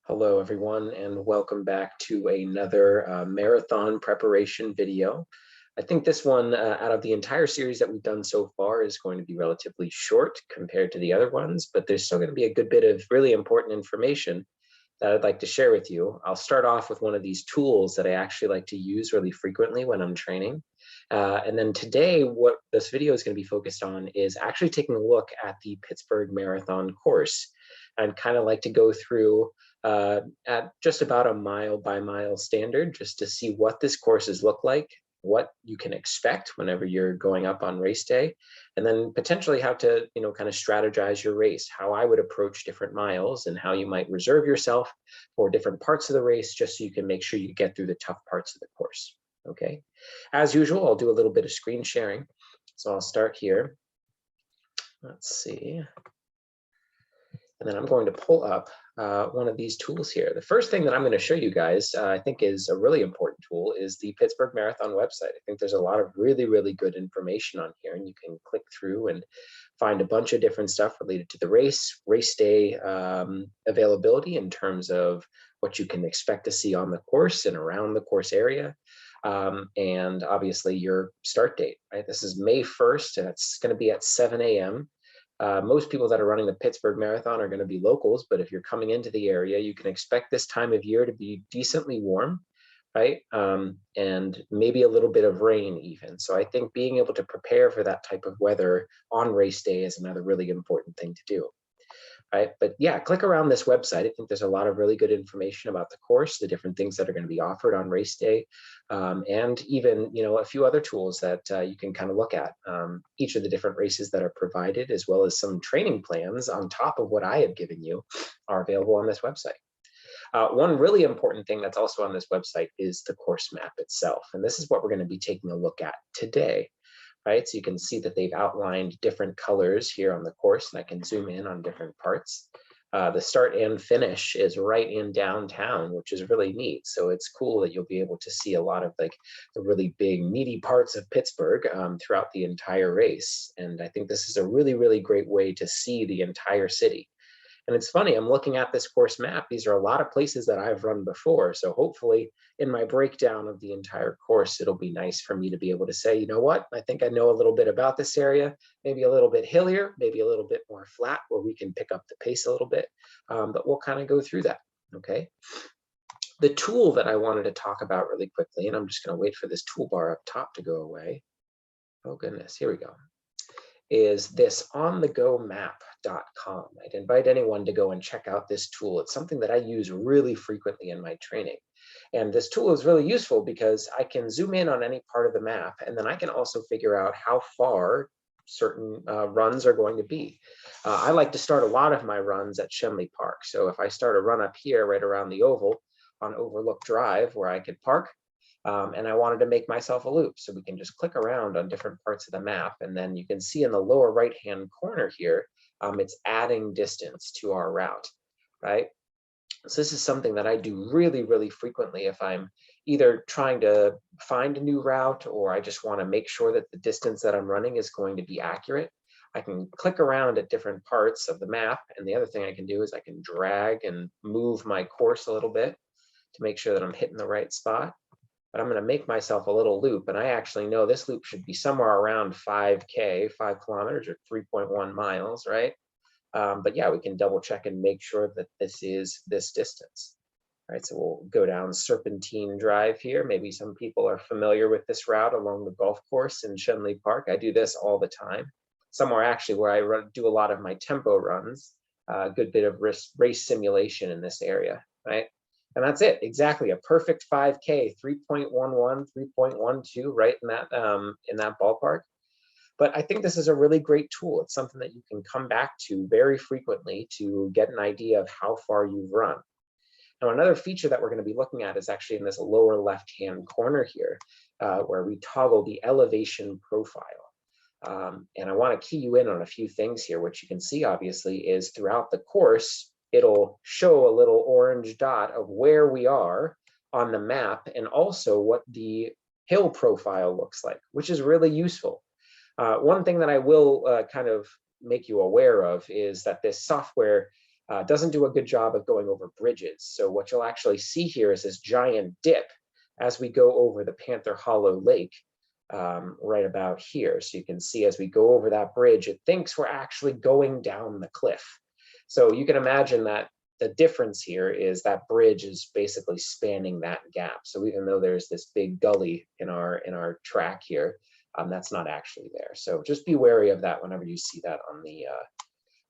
Hello, everyone, and welcome back to another marathon preparation video. I think this one, out of the entire series that we've done so far, is going to be relatively short compared to the other ones, but there's still going to be a good bit of really important information that I'd like to share with you. I'll start off with one of these tools that I actually like to use really frequently when I'm training. And then today, what this video is going to be focused on is actually taking a look at the Pittsburgh Marathon course. I'd kind of like to go through at just about a mile by mile standard, just to see what this courses look like, what you can expect whenever you're going up on race day, and then potentially how to, kind of strategize your race, how I would approach different miles and how you might reserve yourself for different parts of the race, just so you can make sure you get through the tough parts of the course. Okay. As usual, I'll do a little bit of screen sharing. So I'll start here. Let's see. And then I'm going to pull up one of these tools here. The first thing that I'm going to show you guys, I think is a really important tool, is the Pittsburgh Marathon website. I think there's a lot of really, really good information on here, and you can click through and find a bunch of different stuff related to the race day availability in terms of what you can expect to see on the course and around the course area. And obviously your start date, right? This is May 1st, and it's going to be at 7 a.m. Most people that are running the Pittsburgh Marathon are going to be locals, but if you're coming into the area, you can expect this time of year to be decently warm, right? And maybe a little bit of rain even. So I think being able to prepare for that type of weather on race day is another really important thing to do. Right? But yeah, click around this website. I think there's a lot of really good information about the course, the different things that are going to be offered on race day, and even a few other tools that you can kind of look at. Each of the different races that are provided, as well as some training plans on top of what I have given you, are available on this website. One really important thing that's also on this website is the course map itself, and this is what we're going to be taking a look at today. Right, so you can see that they've outlined different colors here on the course, and I can zoom in on different parts. The start and finish is right in downtown, which is really neat. So it's cool that you'll be able to see a lot of the really big meaty parts of Pittsburgh throughout the entire race. And I think this is a really, really great way to see the entire city. And it's funny, I'm looking at this course map. These are a lot of places that I've run before. So hopefully in my breakdown of the entire course, it'll be nice for me to be able to say, you know what, I think I know a little bit about this area, maybe a little bit hillier, maybe a little bit more flat where we can pick up the pace a little bit, but we'll kind of go through that, okay? The tool that I wanted to talk about really quickly, and I'm just gonna wait for this toolbar up top to go away. Oh goodness, here we go. Is this onthegomap.com. I'd invite anyone to go and check out this tool. It's something that I use really frequently in my training. And this tool is really useful because I can zoom in on any part of the map, and then I can also figure out how far certain runs are going to be. I like to start a lot of my runs at Shenley Park. So if I start a run up here right around the oval on Overlook Drive where I could park, and I wanted to make myself a loop. So we can just click around on different parts of the map. And then you can see in the lower right-hand corner here, it's adding distance to our route, right? So this is something that I do really, really frequently if I'm either trying to find a new route or I just want to make sure that the distance that I'm running is going to be accurate. I can click around at different parts of the map. And the other thing I can do is I can drag and move my course a little bit to make sure that I'm hitting the right spot. But I'm going to make myself a little loop, and I actually know this loop should be somewhere around 5K, 5 kilometers or 3.1 miles, right? But yeah, we can double check and make sure that this is this distance. All right, so we'll go down Serpentine Drive here. Maybe some people are familiar with this route along the golf course in Shenley Park. I do this all the time. Somewhere actually where I do a lot of my tempo runs, a good bit of race simulation in this area, right? And that's it, exactly, a perfect 5K, 3.11, 3.12, right in that ballpark. But I think this is a really great tool. It's something that you can come back to very frequently to get an idea of how far you've run. Now, another feature that we're going to be looking at is actually in this lower left-hand corner here, where we toggle the elevation profile. And I want to key you in on a few things here. What you can see, obviously, is throughout the course, it'll show a little orange dot of where we are on the map and also what the hill profile looks like, which is really useful. One thing that I will kind of make you aware of is that this software doesn't do a good job of going over bridges. So what you'll actually see here is this giant dip as we go over the Panther Hollow Lake, right about here. So you can see as we go over that bridge, it thinks we're actually going down the cliff. So you can imagine that the difference here is that bridge is basically spanning that gap. So even though there's this big gully in our track here, that's not actually there. So just be wary of that whenever you see that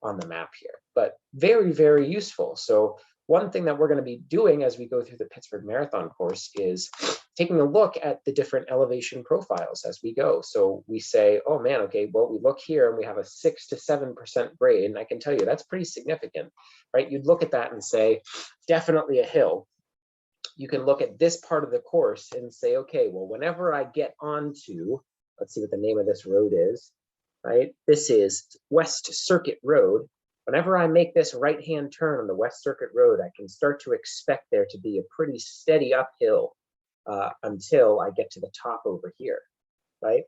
on the map here. But very, very useful. So one thing that we're going to be doing as we go through the Pittsburgh Marathon course is taking a look at the different elevation profiles as we go. So we say, oh man, okay, well, we look here and we have a 6 to 7% grade. And I can tell you that's pretty significant, right? You'd look at that and say, definitely a hill. You can look at this part of the course and say, okay, well, whenever I get onto, let's see what the name of this road is, right? This is West Circuit Road. Whenever I make this right-hand turn on the West Circuit Road, I can start to expect there to be a pretty steady uphill until I get to the top over here, right?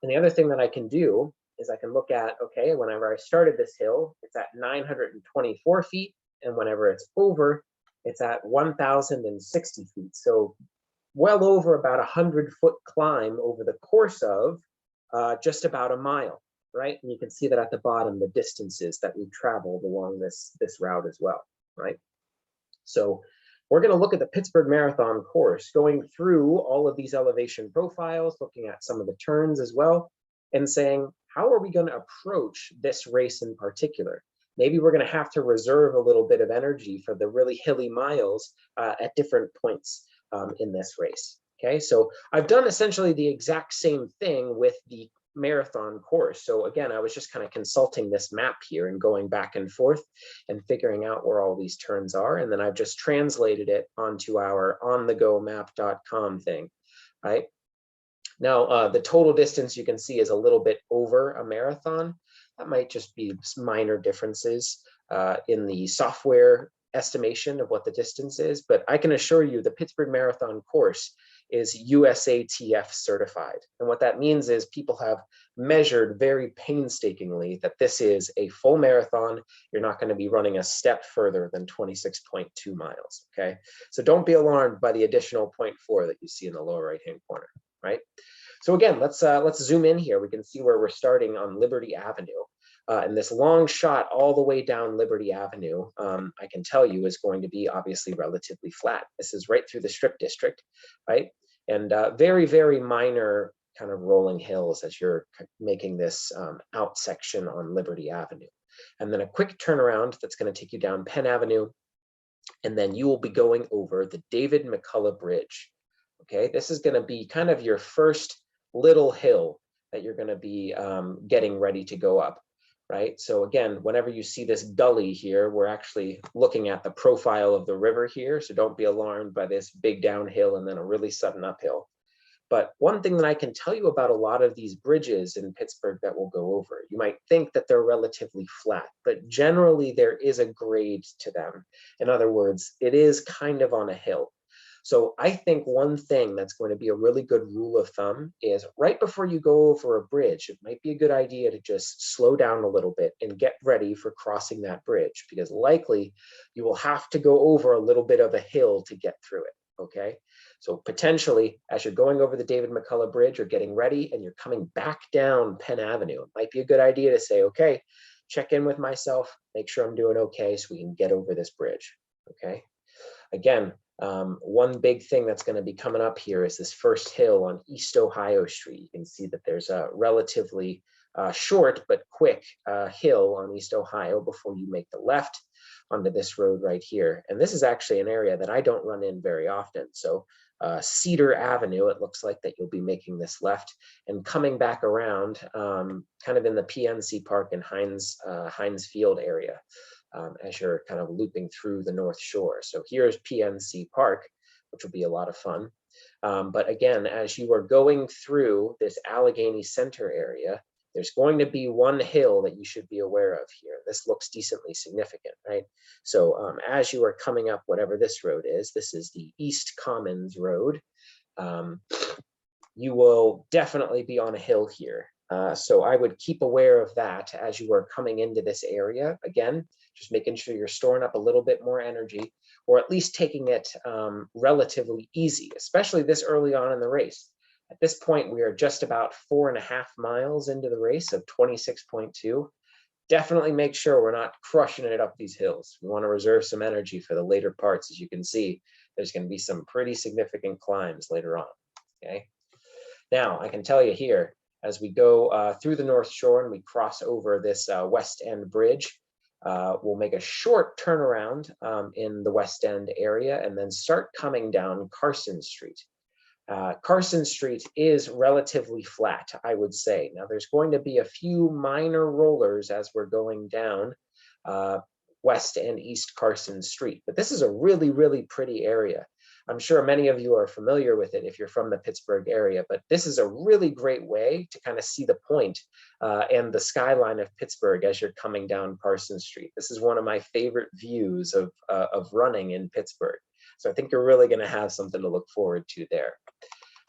And the other thing that I can do is I can look at, okay, whenever I started this hill, it's at 924 feet, and whenever it's over, it's at 1,060 feet. So well over about 100-foot climb over the course of just about a mile. Right, and you can see that at the bottom, the distances that we've traveled along this route as well, right? So we're going to look at the Pittsburgh Marathon course, going through all of these elevation profiles, looking at some of the turns as well, and saying, how are we going to approach this race in particular? Maybe we're going to have to reserve a little bit of energy for the really hilly miles at different points in this race. Okay, so I've done essentially the exact same thing with the marathon course. So again, I was just kind of consulting this map here and going back and forth and figuring out where all these turns are. And then I've just translated it onto our onthegomap.com thing, right? Now, the total distance you can see is a little bit over a marathon. That might just be minor differences in the software estimation of what the distance is, but I can assure you the Pittsburgh Marathon course is USATF certified. And what that means is people have measured very painstakingly that this is a full marathon. You're not going to be running a step further than 26.2 miles, okay? So don't be alarmed by the additional 0.4 that you see in the lower right-hand corner, right? So again, let's zoom in here. We can see where we're starting on Liberty Avenue. And this long shot all the way down Liberty Avenue, I can tell you, is going to be obviously relatively flat. This is right through the Strip District, right? And very, very minor kind of rolling hills as you're making this out section on Liberty Avenue. And then a quick turnaround that's going to take you down Penn Avenue. And then you will be going over the David Mccullough Bridge. Okay, this is going to be kind of your first little hill that you're going to be getting ready to go up. Right, so again, whenever you see this gully here, we're actually looking at the profile of the river here. So don't be alarmed by this big downhill and then a really sudden uphill. But one thing that I can tell you about a lot of these bridges in Pittsburgh that we'll go over, you might think that they're relatively flat, but generally there is a grade to them. In other words, it is kind of on a hill. So I think one thing that's going to be a really good rule of thumb is right before you go over a bridge, it might be a good idea to just slow down a little bit and get ready for crossing that bridge, because likely you will have to go over a little bit of a hill to get through it, okay? So potentially, as you're going over the David Mccullough Bridge or getting ready and you're coming back down Penn Avenue, it might be a good idea to say, okay, check in with myself, make sure I'm doing okay so we can get over this bridge, okay? Again, one big thing that's going to be coming up here is this first hill on East Ohio Street. You can see that there's a relatively short but quick hill on East Ohio before you make the left onto this road right here. And this is actually an area that I don't run in very often. So Cedar Avenue, it looks like that you'll be making this left and coming back around kind of in the PNC Park and Heinz Field area. As you're kind of looping through the North Shore. So here's PNC Park, which will be a lot of fun. But again, as you are going through this Allegheny Center area, there's going to be one hill that you should be aware of here. This looks decently significant, right? So as you are coming up whatever this road is, this is the East Commons Road. You will definitely be on a hill here. So I would keep aware of that as you are coming into this area. Again, just making sure you're storing up a little bit more energy, or at least taking it relatively easy, especially this early on in the race. At this point, we are just about 4.5 miles into the race of 26.2. Definitely make sure we're not crushing it up these hills. We want to reserve some energy for the later parts. As you can see, there's going to be some pretty significant climbs later on. Okay. Now, I can tell you here, as we go through the North Shore and we cross over this West End Bridge, we'll make a short turnaround in the West End area and then start coming down Carson Street. Carson Street is relatively flat, I would say. Now, there's going to be a few minor rollers as we're going down West and East Carson Street, but this is a really, really pretty area. I'm sure many of you are familiar with it if you're from the Pittsburgh area, but this is a really great way to kind of see the point and the skyline of Pittsburgh as you're coming down Carson Street. This is one of my favorite views of running in Pittsburgh. So I think you're really going to have something to look forward to there.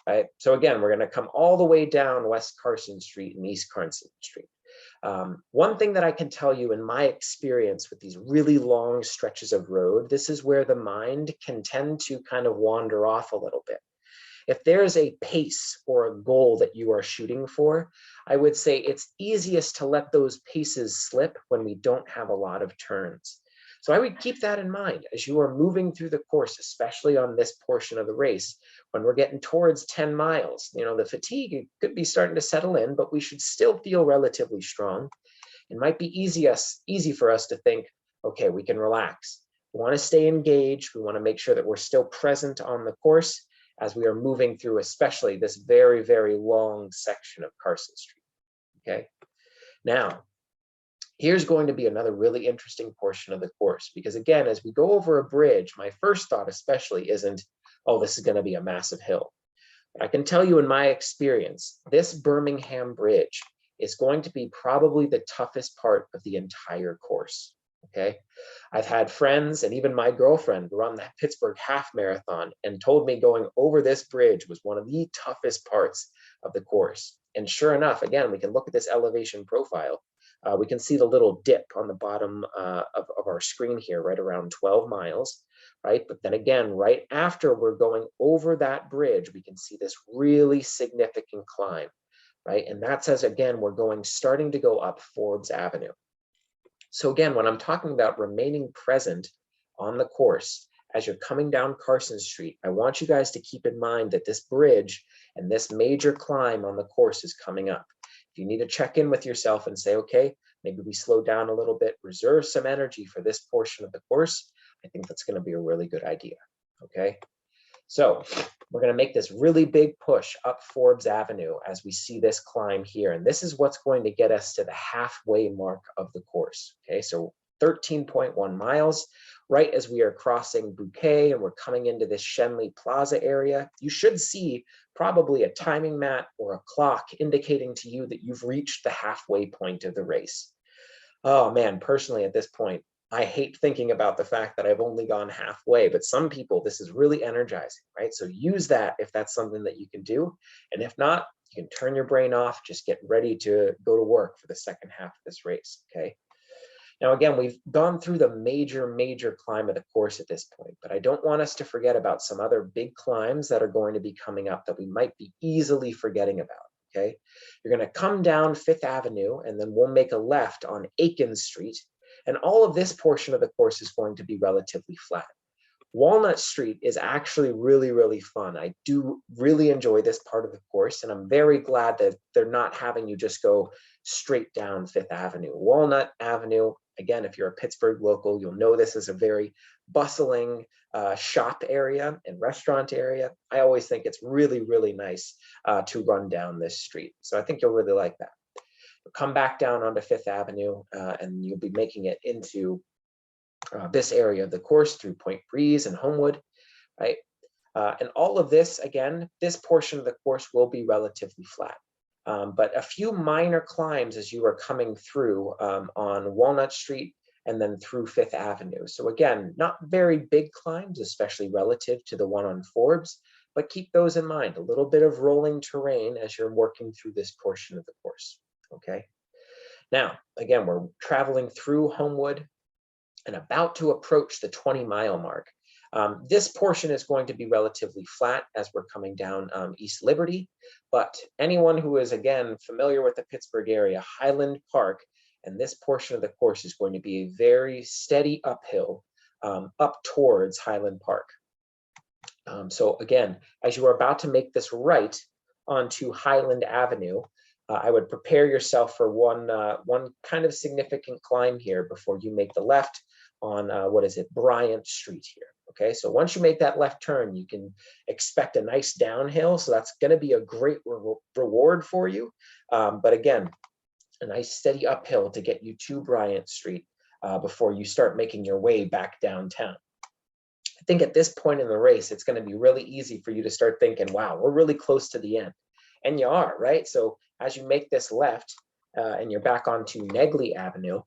Right. So again, we're going to come all the way down West Carson Street and East Carson Street. One thing that I can tell you in my experience with these really long stretches of road, this is where the mind can tend to kind of wander off a little bit. If there's a pace or a goal that you are shooting for, I would say it's easiest to let those paces slip when we don't have a lot of turns. So I would keep that in mind as you are moving through the course, especially on this portion of the race. When we're getting towards 10 miles, the fatigue could be starting to settle in, but we should still feel relatively strong. It might be easy for us to think, okay, we can relax. We want to stay engaged. We want to make sure that we're still present on the course as we are moving through, especially this very, very long section of Carson Street. Okay. Now, here's going to be another really interesting portion of the course, because again, as we go over a bridge, my first thought especially isn't, oh, this is going to be a massive hill. But I can tell you in my experience, this Birmingham Bridge is going to be probably the toughest part of the entire course. Okay. I've had friends and even my girlfriend run that Pittsburgh half marathon and told me going over this bridge was one of the toughest parts of the course. And sure enough, again, we can look at this elevation profile. We can see the little dip on the bottom of our screen here, right around 12 miles, right? But then again, right after we're going over that bridge, we can see this really significant climb, right? And that's as, again, we're starting to go up Forbes Avenue. So again, when I'm talking about remaining present on the course, as you're coming down Carson Street, I want you guys to keep in mind that this bridge and this major climb on the course is coming up. If you need to check in with yourself and say, okay, maybe we slow down a little bit, reserve some energy for this portion of the course, I think that's going to be a really good idea. Okay. So we're going to make this really big push up Forbes Avenue as we see this climb here. And this is what's going to get us to the halfway mark of the course. Okay. So 13.1 miles, right as we are crossing Bouquet and we're coming into this Shenley Plaza area, you should see probably a timing mat or a clock indicating to you that you've reached the halfway point of the race. Oh man, personally at this point, I hate thinking about the fact that I've only gone halfway, but some people, this is really energizing, right? So use that if that's something that you can do. And if not, you can turn your brain off, just get ready to go to work for the second half of this race, okay? Now, again, we've gone through the major climb of the course at this point, but I don't want us to forget about some other big climbs that are going to be coming up that we might be easily forgetting about, okay? You're going to come down Fifth Avenue, and then we'll make a left on Aiken Street, and all of this portion of the course is going to be relatively flat. Walnut Street is actually really fun. I do really enjoy this part of the course, and I'm very glad that they're not having you just go straight down Fifth Avenue. Walnut Avenue, again, if you're a Pittsburgh local, you'll know this is a very bustling shop area and restaurant area. I always think it's really nice to run down this street. So I think you'll really like that. Come back down onto Fifth Avenue and you'll be making it into this area of the course through Point Breeze and Homewood, right? And all of this, again, this portion of the course will be relatively flat. But a few minor climbs as you are coming through on Walnut Street and then through Fifth Avenue. So again, not very big climbs, especially relative to the one on Forbes, but keep those in mind, a little bit of rolling terrain as you're working through this portion of the course, okay? Now, again, we're traveling through Homewood, and about to approach the 20-mile mark. This portion is going to be relatively flat as we're coming down East Liberty, but anyone who is, again, familiar with the Pittsburgh area, Highland Park, and this portion of the course is going to be a very steady uphill up towards Highland Park. So again, as you are about to make this right onto Highland Avenue, I would prepare yourself for one kind of significant climb here before you make the left on, Bryant Street here. Okay, so once you make that left turn, you can expect a nice downhill. So that's going to be a great reward for you. But again, a nice steady uphill to get you to Bryant Street before you start making your way back downtown. I think at this point in the race, it's going to be really easy for you to start thinking, wow, we're really close to the end. And you are, right? So as you make this left and you're back onto Negley Avenue,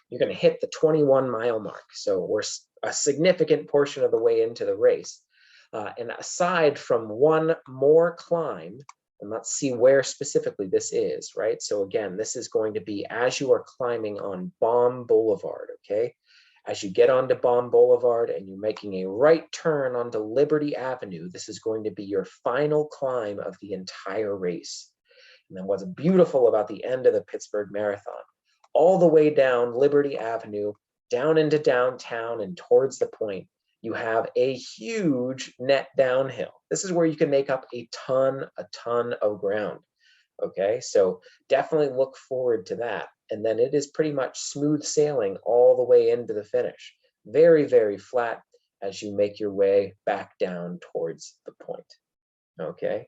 you're going to hit the 21-mile mark. So we're a significant portion of the way into the race. And aside from one more climb, and let's see where specifically this is, right? So again, this is going to be as you are climbing on Baum Boulevard, okay? As you get onto Baum Boulevard and you're making a right turn onto Liberty Avenue, this is going to be your final climb of the entire race. And then what's beautiful about the end of the Pittsburgh Marathon, all the way down Liberty Avenue, down into downtown and towards the point, you have a huge net downhill. This is where you can make up a ton of ground. Okay, so definitely look forward to that. And then it is pretty much smooth sailing all the way into the finish. Very, very flat as you make your way back down towards the point. Okay.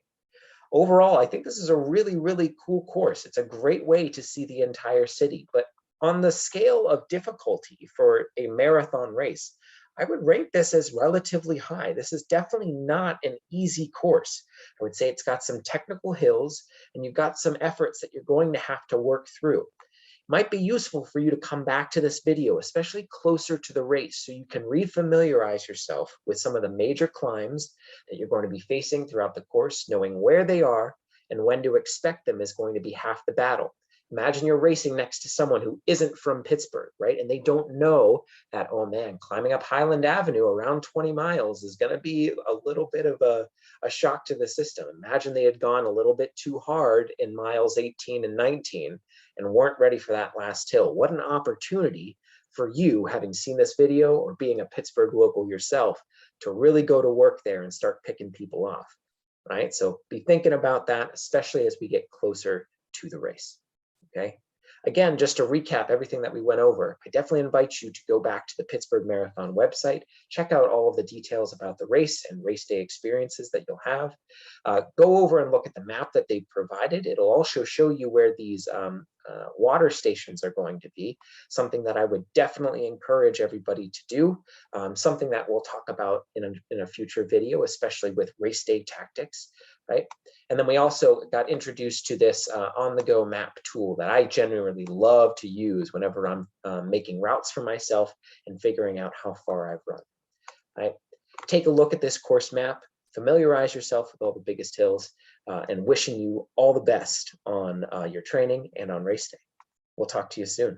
Overall, I think this is a really, really cool course. It's a great way to see the entire city. But on the scale of difficulty for a marathon race, I would rate this as relatively high. This is definitely not an easy course. I would say it's got some technical hills and you've got some efforts that you're going to have to work through. It might be useful for you to come back to this video, especially closer to the race, so you can refamiliarize yourself with some of the major climbs that you're going to be facing throughout the course. Knowing where they are and when to expect them is going to be half the battle. Imagine you're racing next to someone who isn't from Pittsburgh, right? And they don't know that, oh man, climbing up Highland Avenue around 20 miles is going to be a little bit of a shock to the system. Imagine they had gone a little bit too hard in miles 18 and 19 and weren't ready for that last hill. What an opportunity for you, having seen this video or being a Pittsburgh local yourself, to really go to work there and start picking people off, right? So be thinking about that, especially as we get closer to the race. Okay. Again, just to recap everything that we went over, I definitely invite you to go back to the Pittsburgh Marathon website, check out all of the details about the race and race day experiences that you'll have. Go over and look at the map that they provided. It'll also show you where these water stations are going to be, something that I would definitely encourage everybody to do, something that we'll talk about in a future video, especially with race day tactics, right? And then we also got introduced to this on-the-go map tool that I genuinely love to use whenever I'm making routes for myself and figuring out how far I've run. Right? Take a look at this course map, familiarize yourself with all the biggest hills, and wishing you all the best on your training and on race day. We'll talk to you soon.